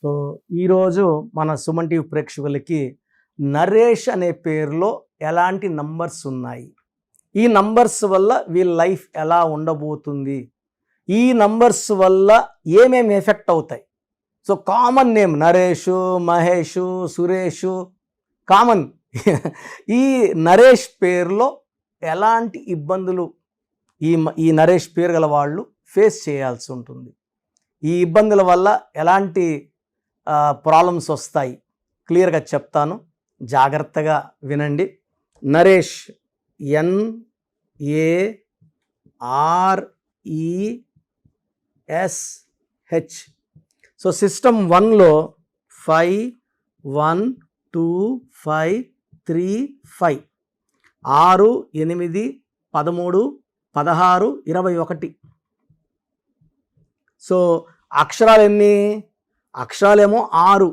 So ఈరోజు మన Suman TV ప్రేక్షకులకి నరేష్ అనే పేరులో ఎలాంటి నంబర్స్ ఉన్నాయి, ఈ నంబర్స్ వల్ల వీళ్ళ లైఫ్ ఎలా ఉండబోతుంది, ఈ నంబర్స్ వల్ల ఏమేమి ఎఫెక్ట్ అవుతాయి. So common name Naresh, Mahesh, Suresh common. ఈ నరేష్ పేరులో ఎలాంటి ఇబ్బందులు ఈ నరేష్ పేరు గల వాళ్ళు ఫేస్ చేయాల్సి ఉంటుంది, ఈ ఇబ్బందుల వల్ల ఎలాంటి ప్రాబ్లమ్స్ వస్తాయి క్లియర్గా చెప్తాను, జాగ్రత్తగా వినండి. నరేష్ NARESH. సో సిస్టమ్ 1లో 5 1 2 5 3 5 6 8 13 16 21. సో అక్షరాలు ఎన్ని? అక్షరాలేమో 6,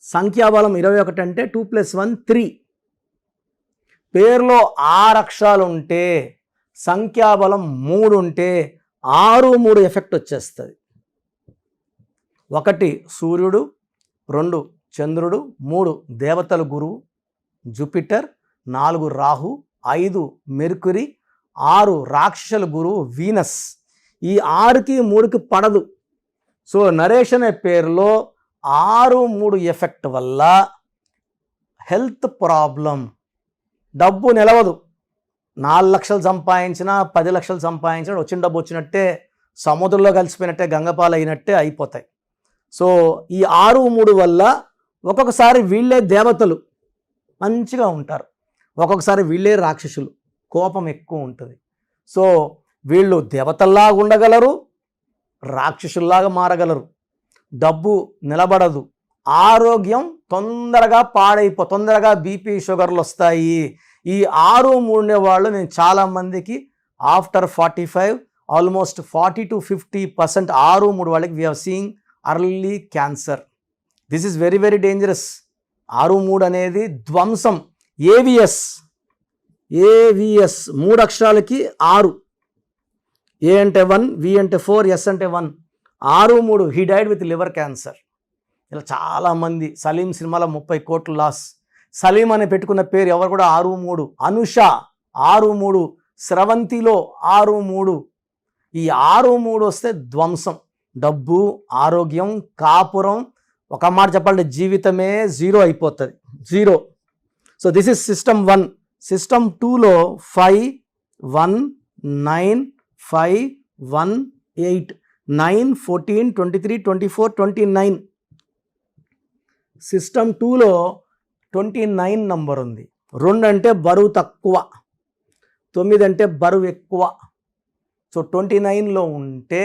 సంఖ్యాబలం 21 అంటే 2 + 1 3. పేరులో 6 అక్షరాలు ఉంటే సంఖ్యాబలం 3 ఉంటే 6 3 ఎఫెక్ట్ వచ్చేస్తుంది. 1 సూర్యుడు, 2 చంద్రుడు, 3 దేవతల గురువు జూపిటర్, 4 రాహు, 5 మెర్క్యూరీ, 6 రాక్షసుల గురువు వీనస్. ఈ 6కి 3కి పడదు. సో నరేష్ అనే పేరులో 6 3 ఎఫెక్ట్ వల్ల హెల్త్ ప్రాబ్లం, డబ్బు నిలవదు. 4 లక్షలు సంపాదించినా 10 లక్షలు సంపాదించినా వచ్చిన డబ్బు వచ్చినట్టే, సముద్రంలో కలిసిపోయినట్టే, గంగపాలు అయినట్టే అయిపోతాయి. సో ఈ 6 3 వల్ల ఒక్కొక్కసారి వీళ్ళే దేవతలు మంచిగా ఉంటారు, ఒక్కొక్కసారి వీళ్ళే రాక్షసులు, కోపం ఎక్కువ ఉంటుంది. సో వీళ్ళు దేవతల్లాగా ఉండగలరు, రాక్షసుల్లాగా మారగలరు. డబ్బు నిలబడదు, ఆరోగ్యం తొందరగా తొందరగా బీపీ షుగర్లు వస్తాయి. ఈ 6 3 వాళ్ళు నేను చాలామందికి ఆఫ్టర్ 45 ఆల్మోస్ట్ 40 to 50% 6 3 వాళ్ళకి we have seeing early cancer. This is very very dangerous. 6 3 అనేది ధ్వంసం. ఏవిఎస్ 3 అక్షరాలకి 6, ఏ అంటే 1, వి అంటే 4, ఎస్ అంటే 1. 6 3 he died with liver cancer. ఇలా చాలామంది. సలీం సినిమాలో 30 కోట్లు లాస్. సలీం అని పెట్టుకున్న పేరు ఎవరు కూడా 6 3. అనుష 6 3, స్రవంతిలో 6 3. ఈ 6 3 వస్తే ధ్వంసం. డబ్బు, ఆరోగ్యం, కాపురం, ఒక మాట చెప్పాలంటే జీవితమే 0 అయిపోతుంది, 0. So this is system 1. System 2లో 5 1 9 5 1 8 9 14 23 24 29. సిస్టమ్ 2లో 29 నంబర్ ఉంది. 2 అంటే బరువు తక్కువ, 9 అంటే బరువు ఎక్కువ. సో 29లో ఉంటే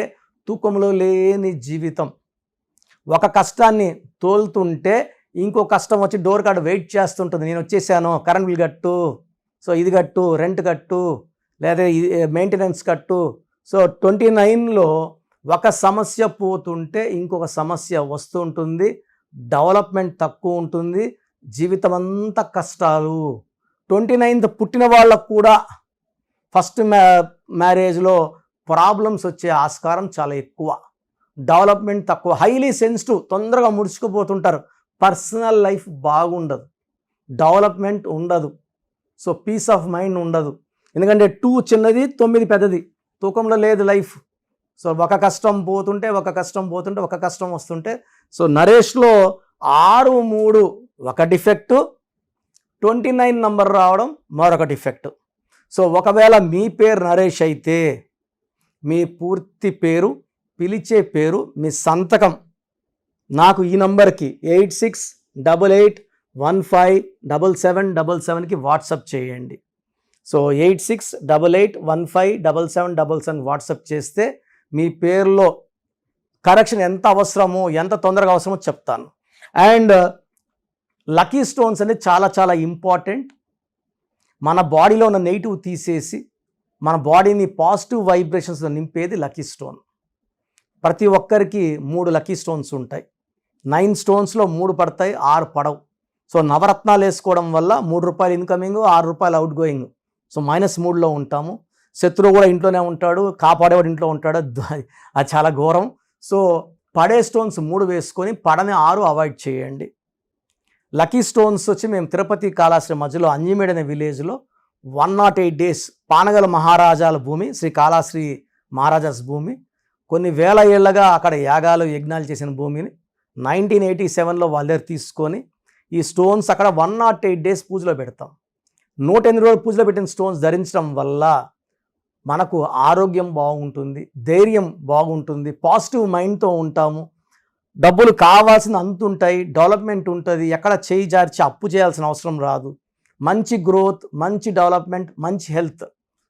తూకంలో లేని జీవితం. ఒక కష్టాన్ని తోలుతుంటే ఇంకో కష్టం వచ్చి డోర్ కాడ వెయిట్ చేస్తుంటుంది. నేను వచ్చేసాను, కరెంట్ బిల్ కట్టు, సో ఇది కట్టు, రెంట్ కట్టు, లేదా మెయింటెనెన్స్ కట్టు. సో 29లో ఒక సమస్య పోతుంటే ఇంకొక సమస్య వస్తుంటుంది, డెవలప్మెంట్ తక్కువ ఉంటుంది, జీవితం అంతా కష్టాలు. 29th పుట్టిన వాళ్ళకు కూడా ఫస్ట్ మ్యారేజ్లో ప్రాబ్లమ్స్ వచ్చే ఆస్కారం చాలా ఎక్కువ, డెవలప్మెంట్ తక్కువ, హైలీ సెన్సిటివ్, తొందరగా ముడుచుకుపోతుంటారు, పర్సనల్ లైఫ్ బాగుండదు, డెవలప్మెంట్ ఉండదు, సో పీస్ ఆఫ్ మైండ్ ఉండదు. ఎందుకంటే 2 చిన్నది, 9 పెద్దది, తూకంలో లేదు లైఫ్. సో ఒక కష్టం పోతుంటే ఒక కష్టం పోతుంటే ఒక కష్టం వస్తుంటే. సో నరేష్లో 6 3 ఒక డిఫెక్టు, 29 నంబర్ రావడం మరొక డిఫెక్ట్. సో ఒకవేళ మీ పేరు నరేష్ అయితే మీ పూర్తి పేరు, పిలిచే పేరు, మీ సంతకం నాకు ఈ నంబర్కి 8688157777కి వాట్సాప్ చేయండి. సో 8688157777 వాట్సాప్ చేస్తే మీ పేరులో కరెక్షన్ ఎంత అవసరమో, ఎంత తొందరగా అవసరమో చెప్తాను. అండ్ లక్కీ స్టోన్స్ అనేది చాలా చాలా ఇంపార్టెంట్. మన బాడీలో ఉన్న నెగిటివ్ తీసేసి మన బాడీని పాజిటివ్ వైబ్రేషన్స్లో నింపేది లక్కీ స్టోన్. ప్రతి ఒక్కరికి 3 లక్కీ స్టోన్స్ ఉంటాయి. 9 స్టోన్స్లో 3 పడతాయి, 6 పడవు. సో నవరత్నాలు వేసుకోవడం వల్ల 3 రూపాయలు ఇన్కమింగ్, 6 రూపాయలు అవుట్ గోయింగ్. సో -3లో ఉంటాము. శత్రువు కూడా ఇంట్లోనే ఉంటాడు, కాపాడేవాడు ఇంట్లో ఉంటాడు, అది చాలా ఘోరం. సో పడే స్టోన్స్ 3 వేసుకొని పడని 6 అవాయిడ్ చేయండి. లక్కీ స్టోన్స్ వచ్చి మేము తిరుపతి కాళాశ్రీ మధ్యలో అంజిమేడ్ అనే విలేజ్లో 108 days పానగల మహారాజాల భూమి, శ్రీ కాళాశ్రీ మహారాజాస్ భూమి, కొన్ని వేల ఏళ్ళగా అక్కడ యాగాలు యజ్ఞాలు చేసిన భూమిని 1987లో వాళ్ళ దగ్గర తీసుకొని ఈ స్టోన్స్ అక్కడ 108 days పూజలో పెడతాం. 108 రోజులు పూజలో పెట్టిన స్టోన్స్ ధరించడం వల్ల మనకు ఆరోగ్యం బాగుంటుంది, ధైర్యం బాగుంటుంది, పాజిటివ్ మైండ్తో ఉంటాము, డబ్బులు కావాల్సిన అంతుంటాయి, డెవలప్మెంట్ ఉంటుంది, ఎక్కడ చేయి జార్చి అప్పు చేయాల్సిన అవసరం రాదు, మంచి గ్రోత్, మంచి డెవలప్మెంట్, మంచి హెల్త్.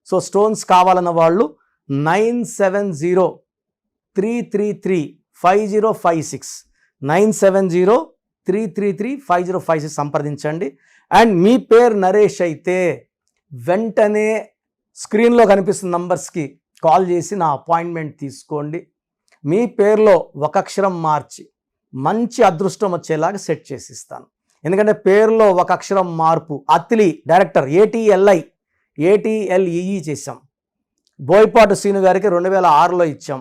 సో స్టోన్స్ కావాలన్న వాళ్ళు 9703335056 9703335056 సంప్రదించండి. అండ్ మీ పేరు నరేష్ అయితే వెంటనే స్క్రీన్లో కనిపిస్తున్న నంబర్స్కి కాల్ చేసి నా అపాయింట్మెంట్ తీసుకోండి. మీ పేరులో ఒక అక్షరం మార్చి మంచి అదృష్టం వచ్చేలాగా సెట్ చేసి ఇస్తాను. ఎందుకంటే పేరులో ఒక అక్షరం మార్పు అత్లీ డైరెక్టర్ ATLEE చేశాం. బోయపాటి శ్రీను గారికి 2006లో ఇచ్చాం.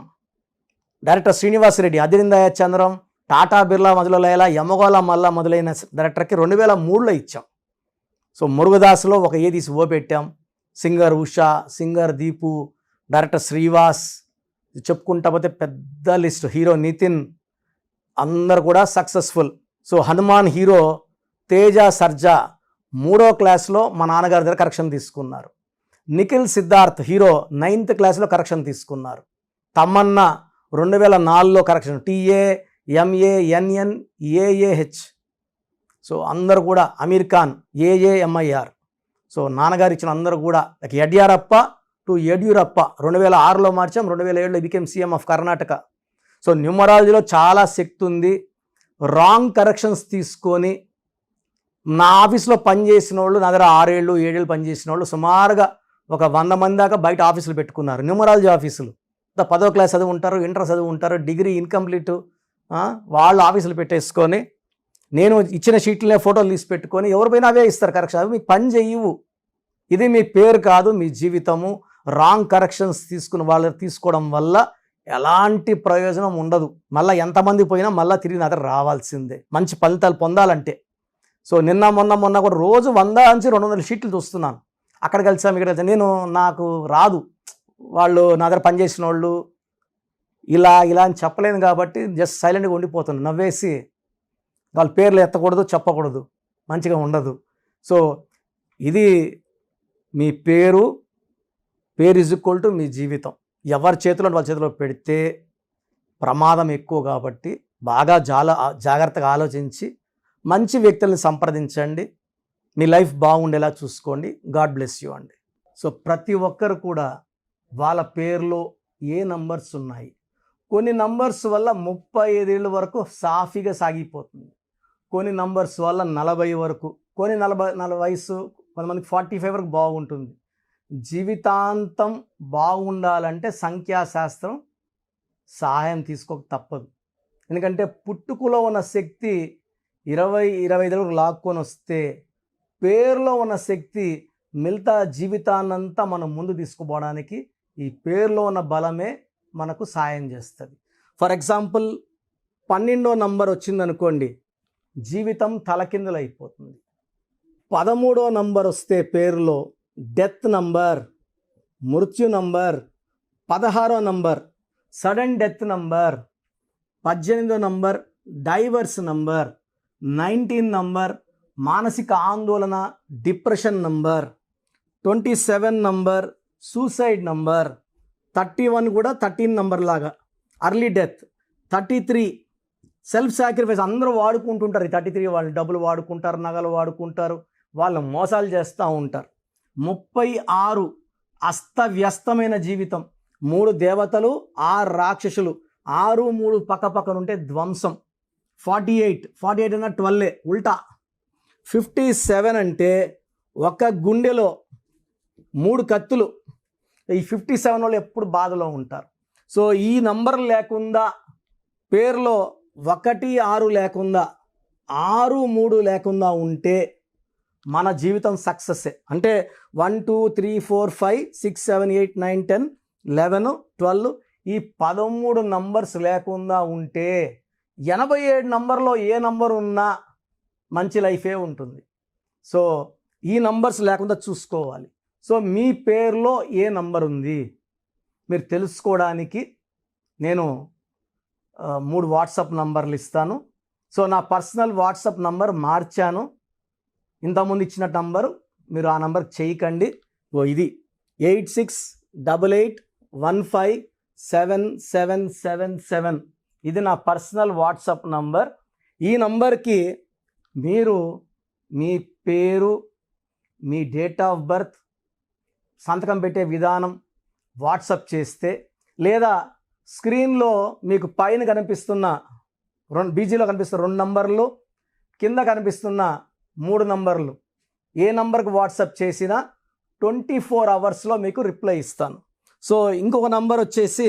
డైరెక్టర్ శ్రీనివాసరెడ్డి, అదిరిందయ చంద్రం, టాటా బిర్లా మొదలైన యమగోళ మల్ల మొదలైన డైరెక్టర్కి 2003లో ఇచ్చాం. సో మురుగదాసులో ఒక తీసి ఓ పెట్టాం. Singer Usha, singer Deepu, director Srivas, చెప్పుకుంటా పోతే పెద్ద లిస్ట్. హీరో నితిన్, అందరు కూడా successful. So Hanuman hero Teja Sarja 3వ క్లాస్లో మా నాన్నగారి దగ్గర కరెక్షన్ తీసుకున్నారు. నిఖిల్ సిద్ధార్థ్ హీరో 9th క్లాస్లో కరెక్షన్ తీసుకున్నారు. తమన్నా 2004లో కరెక్షన్, TAMANNAAH. సో అందరు కూడా, అమీర్ ఖాన్ AAMIR. సో నాన్నగారు ఇచ్చిన అందరూ కూడా యడ్యారప్ప టు యడ్యూరప్ప 2006లో మార్చాం. 2007లో became CM of Karnataka. So న్యూమరాలజీలో చాలా శక్తి ఉంది. రాంగ్ కరెక్షన్స్ తీసుకొని నా ఆఫీస్లో పనిచేసిన వాళ్ళు, నా దగ్గర 6 ఏళ్ళు 7 ఏళ్ళు పనిచేసిన వాళ్ళు సుమారుగా ఒక 100 మంది దాకా బయట ఆఫీసులు పెట్టుకున్నారు, న్యూమరాలజీ ఆఫీసులు. 10వ క్లాస్ చదువు ఉంటారు, ఇంటర్ చదువు ఉంటారు, డిగ్రీ ఇన్కంప్లీట్, వాళ్ళు ఆఫీసులు పెట్టేసుకొని నేను ఇచ్చిన షీట్లనే ఫోటోలు తీసి పెట్టుకొని ఎవరిపైనా అవే ఇస్తారు కరెక్షన్. అవి మీకు పని చేయవు. ఇది మీ పేరు కాదు, మీ జీవితము. రాంగ్ కరెక్షన్స్ తీసుకోవడం వల్ల ఎలాంటి ప్రయోజనం ఉండదు. మళ్ళీ ఎంతమంది పోయినా మళ్ళీ తిరిగి నా దగ్గర రావాల్సిందే మంచి ఫలితాలు పొందాలంటే. సో నిన్న మొన్న కూడా రోజు 100 నుంచి 200 షీట్లు చూస్తున్నాను. అక్కడ కలిసాం, ఇక్కడ కలిసాం. నాకు రాదు, వాళ్ళు నా దగ్గర పనిచేసిన వాళ్ళు ఇలా అని చెప్పలేను కాబట్టి జస్ట్ సైలెంట్గా ఉండిపోతున్నాను, నవ్వేసి. వాళ్ళ పేర్లు ఎత్తకూడదు, చెప్పకూడదు, మంచిగా ఉండదు. సో ఇది మీ పేరు ఈజ్ ఈక్వల్ టు మీ జీవితం. ఎవరి చేతిలో వాళ్ళ చేతిలో పెడితే ప్రమాదం ఎక్కువ కాబట్టి బాగా జాగ్రత్తగా ఆలోచించి మంచి వ్యక్తుల్ని సంప్రదించండి. మీ లైఫ్ బాగుండేలా చూసుకోండి. గాడ్ బ్లెస్ యూ అండి. సో ప్రతి ఒక్కరు కూడా వాళ్ళ పేరులో ఏ నంబర్స్ ఉన్నాయి, కొన్ని నంబర్స్ వల్ల 35 ఏళ్ళ వరకు సాఫీగా సాగిపోతుంది, కొన్ని నంబర్స్ వల్ల 40 వరకు, కొన్ని 40 వయసు, కొంతమందికి 45 వరకు బాగుంటుంది. జీవితాంతం బాగుండాలంటే సంఖ్యాశాస్త్రం సహాయం తీసుకోక తప్పదు. ఎందుకంటే పుట్టుకలో ఉన్న శక్తి 20-25 వరకు లాక్కొని వస్తే పేరులో ఉన్న శక్తి మిగతా జీవితాన్నంతా మనం ముందు తీసుకుపోవడానికి ఈ పేరులో ఉన్న బలమే మనకు సాయం చేస్తుంది. ఫర్ ఎగ్జాంపుల్ 12వ నంబర్ వచ్చిందనుకోండి, జీవితం తలకిందులు అయిపోతుంది. 13వ నంబర్ వస్తే పేరులో డెత్ నంబర్, మృత్యు నంబర్. 16వ నంబర్ సడన్ డెత్ నంబర్. 18వ నంబర్ డైవర్స్ నంబర్. 19 నంబర్ మానసిక ఆందోళన, depression number. 27 number suicide number. 31 కూడా 13 నంబర్ లాగా అర్లీ డెత్. 33 self sacrifice. అందరూ వాడుకుంటుంటారు ఈ 33 వాళ్ళు. డబ్బులు వాడుకుంటారు, నగలు వాడుకుంటారు, వాళ్ళు మోసాలు చేస్తూ ఉంటారు. 36 అస్తవ్యస్తమైన జీవితం. 3 దేవతలు, 6 రాక్షసులు, 6, 3 పక్కనుంటే ధ్వంసం. 48 అన్న 12 ఉల్టా. 57 అంటే ఒక గుండెలో 3 కత్తులు. ఈ 57 వాళ్ళు ఎప్పుడు బాధలో ఉంటారు. సో ఈ నంబర్ లేకుండా, పేరులో 1, 6 లేకుండా, 6, 3 లేకుండా ఉంటే మన జీవితం సక్సెస్సే. అంటే 1, 2, 3, 4, 5, 6, 7, 8, 9, 10, 11, 12 ఈ 13 నంబర్స్ లేకుండా ఉంటే 87 నంబర్లో ఏ నంబర్ ఉన్నా మంచి లైఫే ఉంటుంది. సో ఈ నంబర్స్ లేకుండా చూసుకోవాలి. సో మీ పేరులో ఏ నంబర్ ఉంది మీరు తెలుసుకోవడానికి నేను 3 వాట్సాప్ నంబర్లు ఇస్తాను. సో నా పర్సనల్ వాట్సాప్ నంబర్ మార్చాను. ఇంతకుముందు ఇచ్చిన నంబరు మీరు ఆ నంబర్కి చేయకండి. ఇది 8688157777. ఇది నా పర్సనల్ వాట్సాప్ నంబర్. ఈ నంబర్కి మీరు మీ పేరు, మీ డేట్ ఆఫ్ బర్త్, సంతకం పెట్టే విధానం వాట్సాప్ చేస్తే, లేదా స్క్రీన్లో మీకు పైన కనిపిస్తున్న బీజీలో కనిపిస్తున్న 2 నంబర్లు, కింద కనిపిస్తున్న 3 నంబర్లు ఏ నంబర్కి వాట్సాప్ చేసినా 24 అవర్స్లో మీకు రిప్లై ఇస్తాను. సో ఇంకొక నంబర్ వచ్చేసి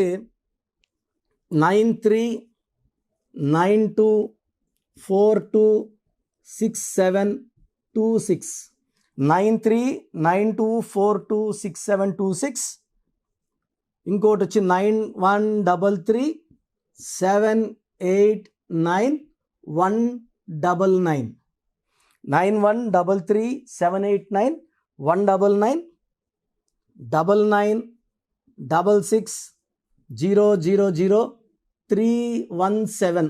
9392426726 9392426726. ఇంకోటి వచ్చి 9133789199 9133789199 9966000317.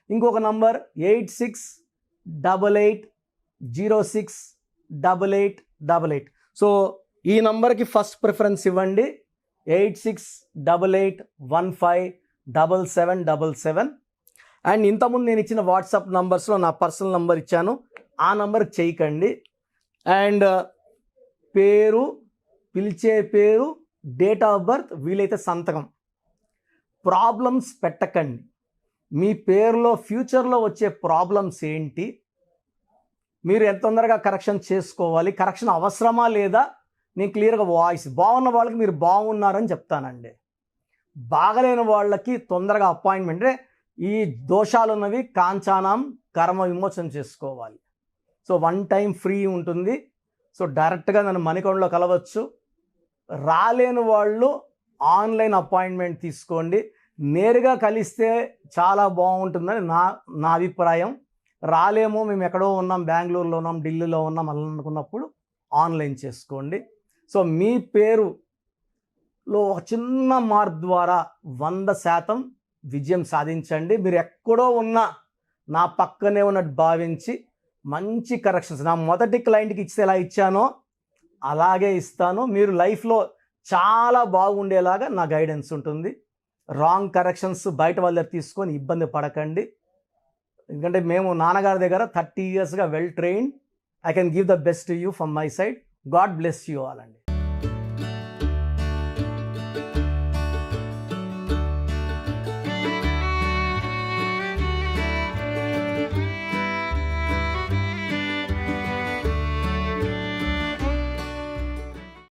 ఇంకొక నంబర్ 8688068888. సో ఈ నంబర్కి ఫస్ట్ ప్రిఫరెన్స్ ఇవ్వండి. 8688157777. అండ్ ఇంతకుముందు నేను ఇచ్చిన వాట్సాప్ నంబర్స్లో నా పర్సనల్ నంబర్ ఇచ్చాను, ఆ నంబర్కి చేయకండి. అండ్ పేరు, పిలిచే పేరు, డేట్ ఆఫ్ బర్త్, వీలైతే సంతకం. ప్రాబ్లమ్స్ పెట్టకండి. మీ పేరులో ఫ్యూచర్లో వచ్చే ప్రాబ్లమ్స్ ఏంటి, మీరు ఎంత తొందరగా కరెక్షన్ చేసుకోవాలి, కరెక్షన్ అవసరమా లేదా, నేను క్లియర్గా వాయిస్ బాగున్న వాళ్ళకి మీరు బాగున్నారని చెప్తానండి. బాగలేని వాళ్ళకి తొందరగా అపాయింట్మెంట్, ఈ దోషాలు ఉన్నవి కాంచానం కర్మ విమోచన చేసుకోవాలి. సో 1 టైం ఫ్రీ ఉంటుంది. సో డైరెక్ట్గా నన్ను మణికొండలో కలవచ్చు. రాలేని వాళ్ళు ఆన్లైన్ అపాయింట్మెంట్ తీసుకోండి. నేరుగా కలిస్తే చాలా బాగుంటుందని నా అభిప్రాయం. రాలేమో, మేము ఎక్కడో ఉన్నాం, బెంగళూరులో ఉన్నాం, ఢిల్లీలో ఉన్నాం అలా అనుకున్నప్పుడు ఆన్లైన్ చేసుకోండి. సో మీ పేరులో ఒక చిన్న మార్పు ద్వారా 100% విజయం సాధించండి. మీరు ఎక్కడో ఉన్నా నా పక్కనే ఉన్నట్టు భావించి మంచి కరెక్షన్స్ నా మొదటి క్లయింట్కి ఇస్తే ఎలా ఇచ్చానో అలాగే ఇస్తాను. మీరు లైఫ్లో చాలా బాగుండేలాగా నా గైడెన్స్ ఉంటుంది. రాంగ్ కరెక్షన్స్ బయట వాళ్ళ దగ్గర తీసుకొని ఇబ్బంది పడకండి. ఎందుకంటే మేము నాన్నగారి దగ్గర 30 yearsగా well trained. I can give the best to you from my side. God bless you all అండి.